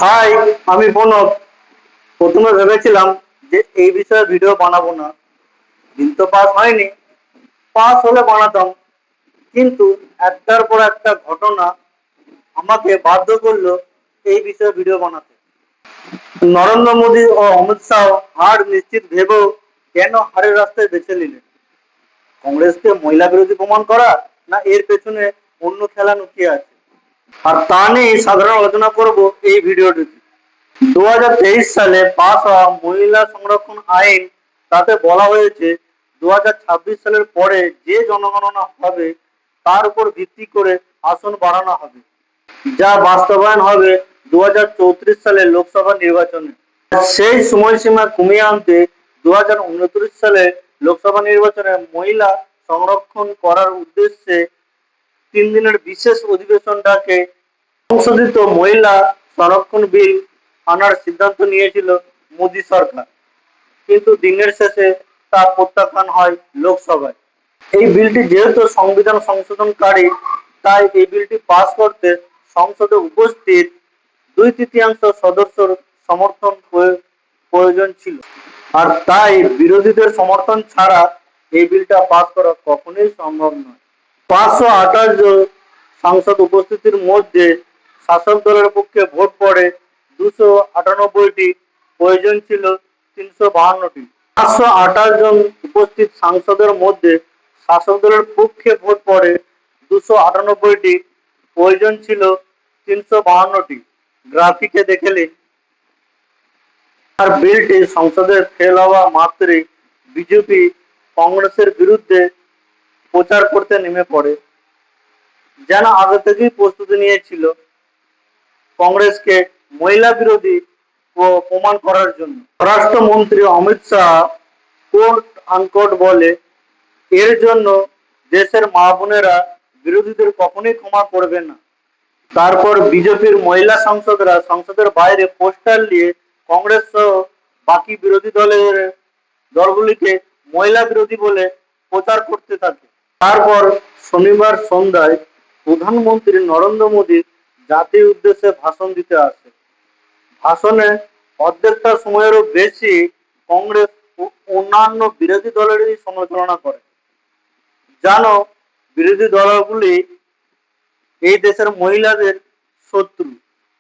High, আমি প্রণব। প্রথমে ভেবেছিলাম যে এই বিষয়ে ভিডিও বানাবো না, দিন তো পাস হয়নি। পাস হলে বানাতাম, কিন্তু একটার পর একটা ঘটনা আমাকে বাধ্য করলো এই বিষয়ে ভিডিও বানাতে। নরেন্দ্র মোদী ও অমিত শাহ হার নিশ্চিত ভেবেও কেন হারের রাস্তায় বেছে নিলেন? কংগ্রেসকে মহিলা বিরোধী প্রমাণ করা, না এর পেছনে অন্য খেলা লুকিয়ে আছে? আর তা নিয়ে সাধারণ আলোচনা করব এই ভিডিওটিতে। 2023 সালে পাস হওয়া মহিলা সংরক্ষণ আইন, তাতে বলা হয়েছে 2026 সালের পরে যে জনগণনা হবে তার উপর ভিত্তি করে আসন বাড়ানো হবে, যা বাস্তবায়ন হবে 2034 সালের লোকসভা নির্বাচনে। সেই সময়সীমা কমিয়ে আনতে 2029 সালে লোকসভা নির্বাচনে মহিলা সংরক্ষণ করার উদ্দেশ্যে 3 দিনের বিশেষ অধিবেশন ডাকে সংশোধিত মহিলা সংরক্ষণ বিল আনার সিদ্ধান্ত নিয়েছিল মোদী সরকার, কিন্তু দিনের শেষে তা প্রত্যাখ্যান হয় লোকসভায়। এই বিলটি যেহেতু সংবিধান সংশোধনকারী, তাই এই বিলটি পাস করতে সংসদে উপস্থিত 2/3 সদস্যর সমর্থন প্রয়োজন ছিল, আর তাই বিরোধীদের সমর্থন ছাড়া এই বিলটা পাস করা কখনোই সম্ভব নয়। 528 জন সাংসদ উপস্থিতির মধ্যে শাসক দলের পক্ষে ভোট পড়ে 298টি, প্রয়োজন ছিল 352টি। 528 জন উপস্থিত সাংসদের মধ্যে শাসক দলের পক্ষে ভোট পড়ে 298টি, প্রয়োজন ছিল 352টি। গ্রাফিকে দেখলে আর বিলটি সংসদে ফেল হওয়া মাত্রই বিজেপি কংগ্রেসের বিরুদ্ধে প্রচার করতে নেমে পড়ে, যেন আগে থেকেই প্রস্তুতি নিয়েছিল কংগ্রেসকে মহিলা বিরোধী প্রমাণ করার জন্য। স্বরাষ্ট্রমন্ত্রী অমিত শাহ কোট আনকোট বলে, এর জন্য দেশের মা বোনেরা বিরোধীদের কখনোই ক্ষমা করবে না। তারপর বিজেপির মহিলা সাংসদরা সংসদের বাইরে পোস্টার নিয়ে কংগ্রেস সহ বাকি বিরোধী দলগুলিকে মহিলা বিরোধী বলে প্রচার করতে থাকে। তারপর শনিবার সন্ধ্যায় প্রধানমন্ত্রী নরেন্দ্র মোদী জাতির উদ্দেশ্যে ভাষণ দিতে আসে। ভাষণে অর্ধেকটা সময়েরও বেশি কংগ্রেস ও অন্যান্য বিরোধী দলেরই সমালোচনা করে। জানো, বিরোধী দলগুলি এই দেশের মহিলাদের শত্রু।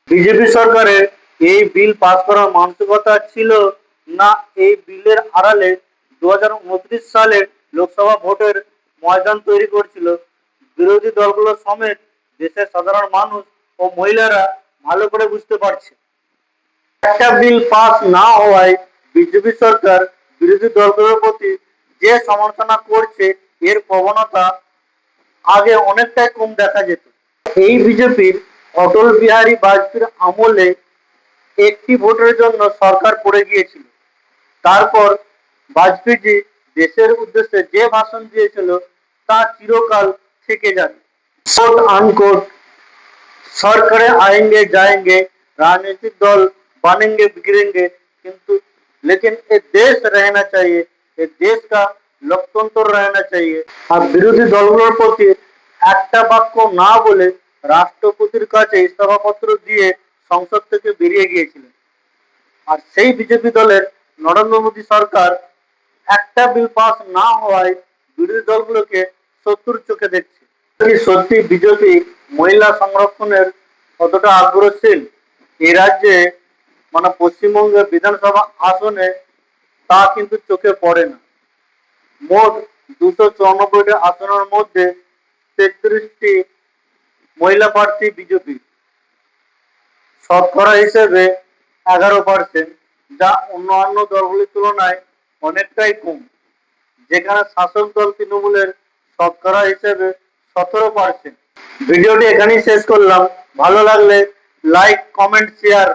বিজেপি সরকারের এই বিল পাস করার মানসিকতা ছিল না। এই বিলের আড়ালে 2029 সালের লোকসভা ভোটের ময়দান তৈরি করছিল বিরোধী দলগুলো সমেত দেশের সাধারণ মানুষ ও মহিলারা ভালো করে বুঝতে পারছে। একটা বিল পাস না হওয়ায় বিজেপি সরকার বিরোধী দলগুলোর প্রতি যে সমালোচনা করছে, এর প্রবণতা আগে অনেকটাই কম দেখা যেত। এই বিজেপির অটল বিহারী বাজপেয়ীর আমলে একটি ভোটের জন্য সরকার পড়ে গিয়েছিল। তারপর বাজপেয়ীজি দেশের উদ্দেশ্যে যে ভাষণ দিয়েছিল তা চিরকাল থেকে যাবে। কোট আনকোট, সরকারে आएंगे जाएंगे, राजनीतिक दल बनेंगे बिगड़ेंगे, किंतु लेकिन ये देश रहना चाहिए, ये देश का लोकतंत्र रहना चाहिए। আর বিরোধী দলগুলোর প্রতি একটা বাক্য না বলে রাষ্ট্রপতির কাছে ইস্তফাপত্র দিয়ে সংসদ থেকে বেরিয়ে গিয়েছিলেন। আর সেই বিজেপি দলের নরেন্দ্র মোদী সরকার একটা বিল পাস না হওয়ায় বিরোধী দলগুলোকে শত্রুর চোখে দেখছে। সত্যি বিজেপি মহিলা সংরক্ষণের কতটা আগ্রহশীল এই রাজ্যে, মানে পশ্চিমবঙ্গের বিধানসভা আসনে, তা কিন্তু চোখে পড়ে না। মোট 294টি আসনের মধ্যে 33টি মহিলা প্রার্থী বিজেপি, শতকরা হিসেবে 11%, যা অন্যান্য দলগুলির তুলনায় অনেকটাই কম। যেখানে শাসক দল তৃণমূলের শতকরা হিসেবে 17%। ভিডিওটি এখানেই শেষ করলাম। ভালো লাগলে লাইক, কমেন্ট, শেয়ার